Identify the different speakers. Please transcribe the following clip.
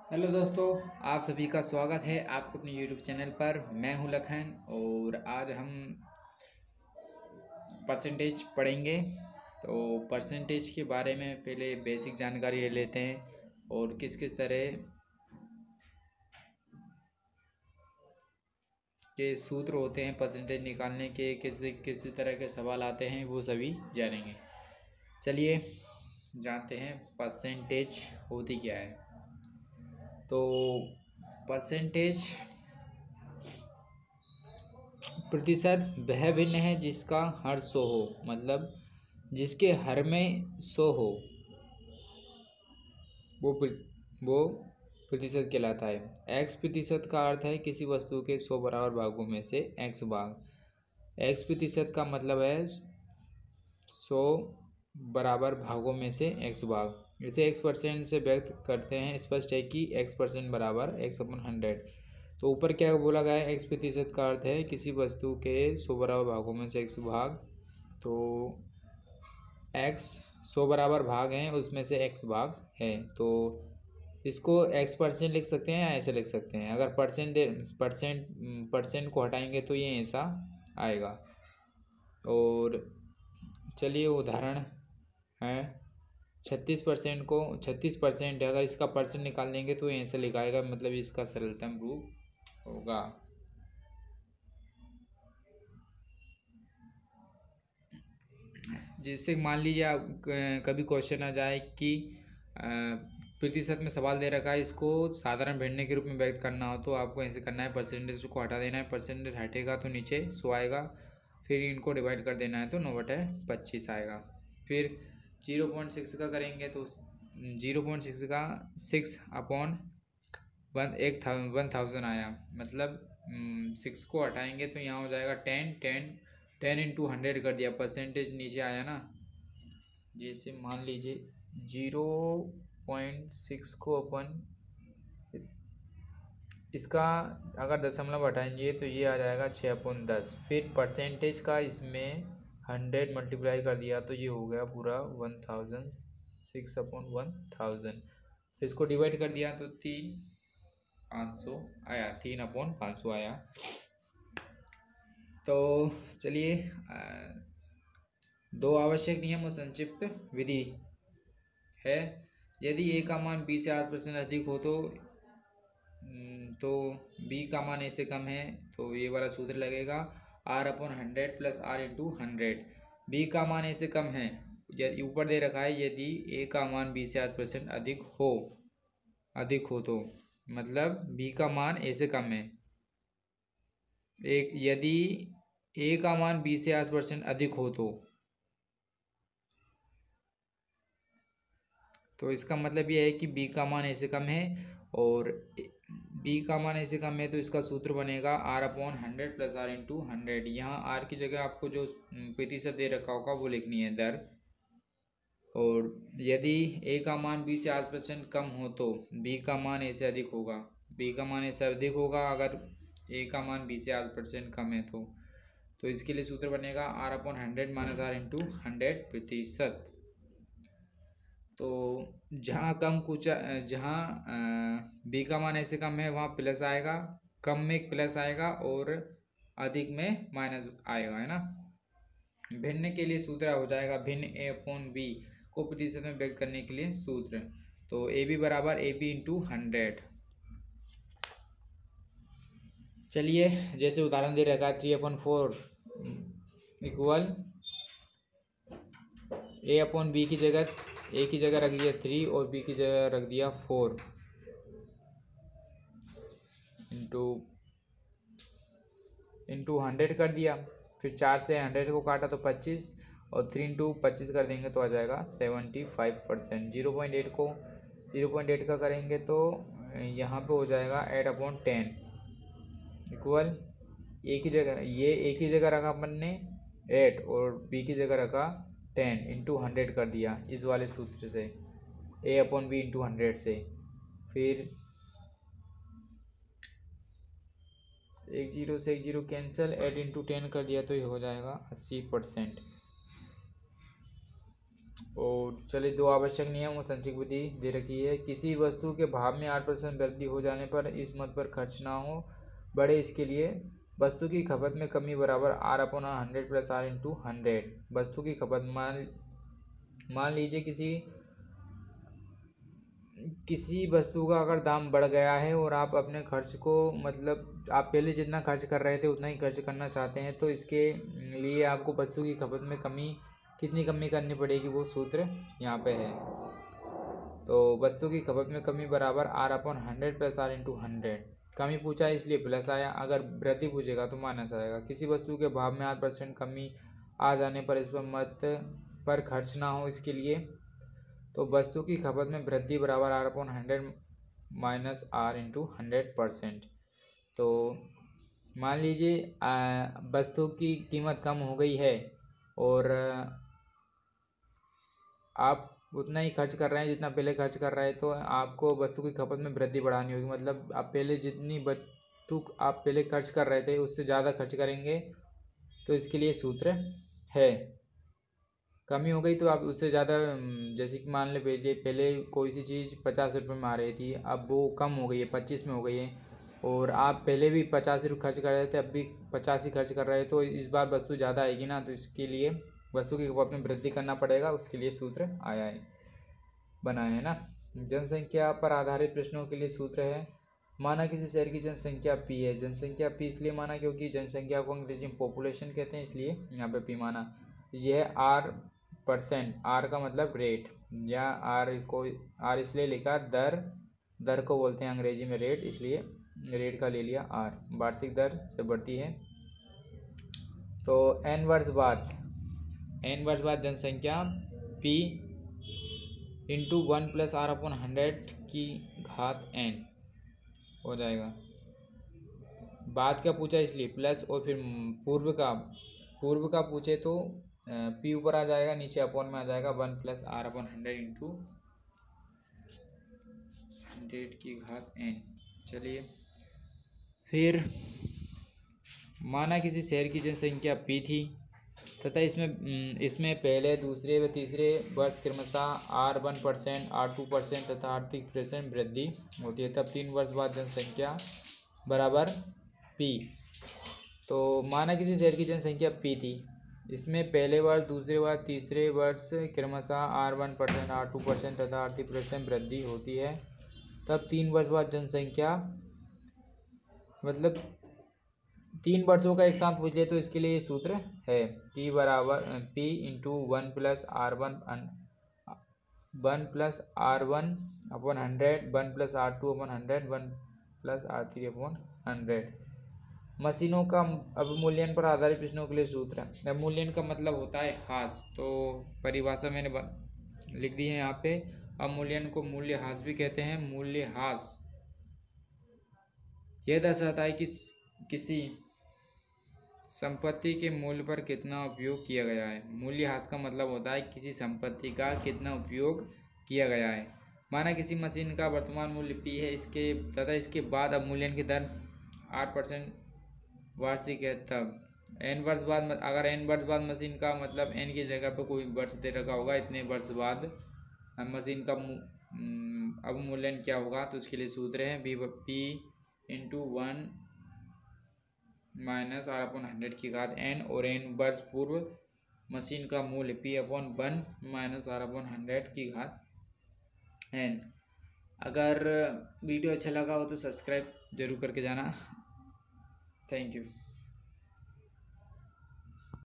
Speaker 1: Hello दोस्तों, आप सभी का स्वागत है आपको अपने यूट्यूब चैनल पर। मैं हूं लखन और आज हम परसेंटेज पढ़ेंगे। तो परसेंटेज के बारे में पहले बेसिक जानकारी ले लेते हैं और किस किस तरह के सूत्र होते हैं परसेंटेज निकालने के, किस किस तरह के सवाल आते हैं, वो सभी जानेंगे। चलिए जानते हैं परसेंटेज होती क्या है। तो परसेंटेज प्रतिशत वह भिन्न है जिसका हर 100 हो, मतलब जिसके हर में 100 हो वो वो प्रतिशत कहलाता है। एक्स प्रतिशत का अर्थ है किसी वस्तु के 100 बराबर भागों में से एक्स भाग। एक्स प्रतिशत का मतलब है 100 बराबर भागों में से एक्स भाग। इसे एक्स परसेंट से व्यक्त करते हैं। स्पष्ट है कि एक्स परसेंट बराबर एक्स अपन 100। तो ऊपर क्या बोला गया है, एक्स प्रतिशत का अर्थ है किसी वस्तु के 100 बराबर भागों में से एक्स भाग। तो एक्स 100 बराबर भाग हैं, उसमें से एक्स भाग है। तो इसको एक्स परसेंट लिख सकते हैं या ऐसे लिख सकते हैं। अगर परसेंट को हटाएंगे तो ये ऐसा आएगा। और चलिए उदाहरण है 36% को 36% है, अगर इसका परसेंट निकाल देंगे तो ये ऐसे लिखाएगा, मतलब इसका सरलतम रूप होगा। जिससे मान लीजिए आप कभी क्वेश्चन आ जाए कि प्रतिशत में सवाल दे रखा है, इसको साधारण भिन्नों के रूप में व्यक्त करना हो तो आपको ऐसे करना है, परसेंटेज को हटा देना है। परसेंटेज हटेगा तो नीचे 100 आएगा, फिर इनको डिवाइड कर देना है तो 9/25 आएगा। फिर 0.6 का करेंगे तो 0.6 का 6/1000 आया, मतलब 6 को हटाएंगे तो यहाँ हो जाएगा 10 इंटू 100 कर दिया, परसेंटेज नीचे आया ना। जैसे मान लीजिए 0.6 को अपन इसका अगर दशमलव हटाएंगे तो ये आ जाएगा 6/10। फिर परसेंटेज का इसमें 100 मल्टीप्लाई कर दिया तो ये हो गया पूरा 1000, 6/1000। इसको डिवाइड कर दिया तो 3/500 आया, 3/500 आया। तो चलिए दो आवश्यक नियम और संक्षिप्त विधि है। यदि ए का मान बी से 8% अधिक हो तो बी का मान ए से कम है, तो ये वाला सूत्र लगेगा R/100 plus R into 100। B का मान ए से कम है, यदि ऊपर दे रखा है यदि ए का मान बी से 8% अधिक हो तो मतलब बी का मान ए से कम है। एक यदि ए का मान बी से 8% अधिक हो तो इसका मतलब ये है कि बी का मान ए से कम है, और बी का मान ए से कम है तो इसका सूत्र बनेगा R/100 प्लस R इंटू 100। यहाँ आर की जगह आपको जो प्रतिशत दे रखा होगा वो लिखनी है, दर। और यदि ए का मान बी से 8% कम हो तो बी का मान ए से अधिक होगा। बी का मान ए से अधिक होगा अगर ए का मान बी से 8% कम है तो इसके लिए सूत्र बनेगा R/100 माइनस R इंटू 100%। तो जहाँ बी का मान ऐसे कम है वहाँ प्लस आएगा, कम में प्लस आएगा और अधिक में माइनस आएगा, है ना। भिन्न के लिए सूत्र हो जाएगा भिन्न A/B को प्रतिशत में व्यक्त करने के लिए सूत्र। तो AB बराबर AB इंटू 100। चलिए जैसे उदाहरण दे रखा है 3/4 इक्वल A/B की जगह ए की जगह रख दिया 3 और बी की जगह रख दिया 4 इंटू 100 कर दिया। फिर 4 से 100 को काटा तो 25, और 3 इंटू 25 कर देंगे तो आ जाएगा 75%। 0.8 का करेंगे तो यहाँ पे हो जाएगा 8/10 इक्वल ए की जगह रखा अपन ने 8 और बी की जगह रखा 10 इंटू 100 कर दिया इस वाले सूत्र से, A/B इंटू 100 से। फिर एक जीरो से एक जीरो कैंसिल, 8 इंटू 10 कर दिया तो ये हो जाएगा 80%। और चलिए, दो आवश्यक नियम और संक्षिप्त विधि दे रखी है। किसी वस्तु के भाव में 8% वृद्धि हो जाने पर इस मत पर खर्च ना हो बढ़े, इसके लिए वस्तु की खपत में कमी बराबर R/100 प्लस R इंटू 100। वस्तु की खपत मान लीजिए किसी वस्तु का अगर दाम बढ़ गया है और आप अपने खर्च को, मतलब आप पहले जितना खर्च कर रहे थे उतना ही खर्च करना चाहते हैं, तो इसके लिए आपको वस्तु की खपत में कितनी कमी करनी पड़ेगी, वो सूत्र यहाँ पे है। तो वस्तु की खपत में कमी बराबर R/100 प्लस R इंटू 100। कमी पूछा है इसलिए प्लस आया, अगर वृद्धि पूछेगा तो माइनस आएगा। किसी वस्तु के भाव में 8% कमी आ जाने पर इस पर मत पर खर्च ना हो, इसके लिए तो वस्तु की खपत में वृद्धि बराबर R/100 माइनस R इंटू 100%। तो मान लीजिए वस्तु की कीमत कम हो गई है और आप उतना ही खर्च कर रहे हैं जितना पहले खर्च कर रहे हैं, तो आपको वस्तु की खपत में वृद्धि बढ़ानी होगी। मतलब आप पहले जितनी वस्तु आप पहले खर्च कर रहे थे उससे ज़्यादा खर्च करेंगे, तो इसके लिए सूत्र है। कमी हो गई तो आप उससे ज़्यादा, जैसे कि मान ले पहले कोई सी चीज़ 50 रुपये में आ रही थी, अब वो कम हो गई है, 25 में हो गई है, और आप पहले भी 50 रुपये खर्च कर रहे थे, अब भी 50 ही खर्च कर रहे हैं, तो इस बार वस्तु ज़्यादा आएगी ना, तो इसके लिए वस्तु की खपत में वृद्धि करना पड़ेगा। उसके लिए सूत्र आया है, बनाए है ना। जनसंख्या पर आधारित प्रश्नों के लिए सूत्र है। माना किसी शहर की जनसंख्या P है। जनसंख्या P इसलिए माना क्योंकि जनसंख्या को अंग्रेजी में पॉपुलेशन कहते हैं, इसलिए यहाँ पे P माना। यह R%, R का मतलब रेट, या R इसलिए लिखा, दर को बोलते हैं अंग्रेजी में रेट, इसलिए रेट का ले लिया R। वार्षिक दर से बढ़ती है। तो n वर्ष बाद जनसंख्या P इंटू 1 प्लस R/100 की घात n हो जाएगा। बाद का पूछा इसलिए प्लस, और फिर पूर्व का पूछे तो P ऊपर आ जाएगा, नीचे अपॉन में आ जाएगा 1 प्लस R/100 इंटू 100 की घात n। चलिए, फिर माना किसी शहर की जनसंख्या P थी तथा इसमें पहले, दूसरे व तीसरे वर्ष क्रमशः R1%, R2% तथा R3% वृद्धि होती है, तब 3 वर्ष बाद जनसंख्या बराबर P। तो माना किसी शहर की जनसंख्या P थी, इसमें पहले वर्ष, दूसरे वर्ष, तीसरे वर्ष क्रमशः R1%, R2% तथा R3% वृद्धि होती है, तब 3 वर्ष बाद जनसंख्या, मतलब 3 वर्षों का एक साथ पूछ ले तो इसके लिए ये सूत्र है। P बराबर P into 1 plus R1 upon 100, 1 plus R2 upon 100, 1 plus R3 upon 100। मशीनों का अवमूल्यन पर आधारित प्रश्नों के लिए सूत्र है। अवमूल्यन का मतलब होता है ह्रास, तो परिभाषा मैंने लिख दी है यहाँ पे। अवमूल्यन को मूल्यह्रास भी कहते हैं। मूल्यह्रास यह दर्शाता है कि किसी संपत्ति के मूल्य पर कितना उपयोग किया गया है। मूल्यह्रास का मतलब होता है किसी संपत्ति का कितना उपयोग किया गया है। माना किसी मशीन का वर्तमान मूल्य P है, इसके बाद अवमूल्यन की दर 8% वार्षिक है, तब n वर्ष बाद, अगर n वर्ष बाद मशीन का, मतलब n की जगह पर कोई वर्ष दे रखा होगा, इतने वर्ष बाद मशीन का अवमूल्यन क्या होगा, तो उसके लिए सूत्र है P इंटू 1 माइनस R/100 की घात n, और n वर्ष पूर्व मशीन का मूल्य P अपॉन 1 माइनस R/100 की घात n। अगर वीडियो अच्छा लगा हो तो सब्सक्राइब जरूर करके जाना। Thank you.